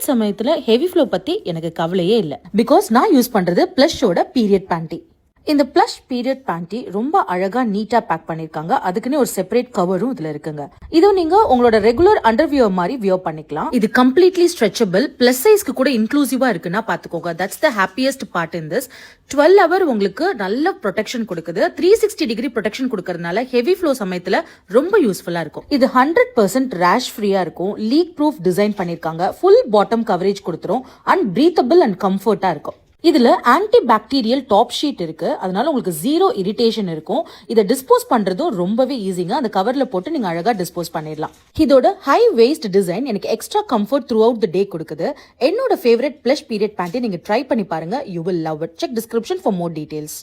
Period சமயத்துல heavy flow பத்தி எனக்கு கவலையே இல்ல. பிகாஸ் நான் யூஸ் பண்றது பிளஷோட பீரியட் பேண்டி. இந்த பிளஷ் பீரியட் பேண்டி ரொம்ப அழகா நீட்டா பேக் பண்ணிருக்காங்க. அதுக்குன்னு ஒரு செப்பரேட் கவரும் இதுல இருக்குங்க. இது நீங்க உங்களோட ரெகுலர் அண்டர்வியர் மாதிரி வியர் பண்ணிக்கலாம். இது கம்ப்ளீட்லி ஸ்ட்ரெச்சபிள், பிளஸ் சைஸ்க்கு கூட இன்க்ளூசிவா இருக்குன்னா பாத்துக்கோங்க. That's the happiest part in this. 12 hour உங்களுக்கு நல்ல ப்ரொடெக்ஷன் கொடுக்குது. 360 டிகிரி ப்ரொடெக்ஷன் கொடுக்கறதுனால ஹெவி ஃப்ளோ சமயத்துல ரொம்ப யூஸ்ஃபுல்லா இருக்கும். இது 100% ரேஷ் ஃப்ரீயா இருக்கும். லீக் ப்ரூஃப் டிசைன் பண்ணிருக்காங்க. ஃபுல் பாட்டம் கவரேஜ் கொடுத்துரும் அண்ட் பிரீத்தபிள் அண்ட் கம்ஃபர்ட்டா இருக்கும். இதுல ஆன்டி பாக்டீரியல் டாப் ஷீட் இருக்கு. அதனால உங்களுக்கு 0 இரிட்டேஷன் இருக்கும். இதை டிஸ்போஸ் பண்றதும் ரொம்பவே ஈஸிங்க. அந்த கவர்ல போட்டு நீங்க அழகா டிஸ்போஸ் பண்ணிடலாம். இதோட ஹை வெயிஸ்ட் டிசைன் எனக்கு extra comfort throughout the day கொடுக்குது. என்னோட ஃபேவரட் பிளஷ் பீரியட் பேண்ட்டை நீங்க ட்ரை பண்ணி பாருங்க. You will love it. Check description for more details.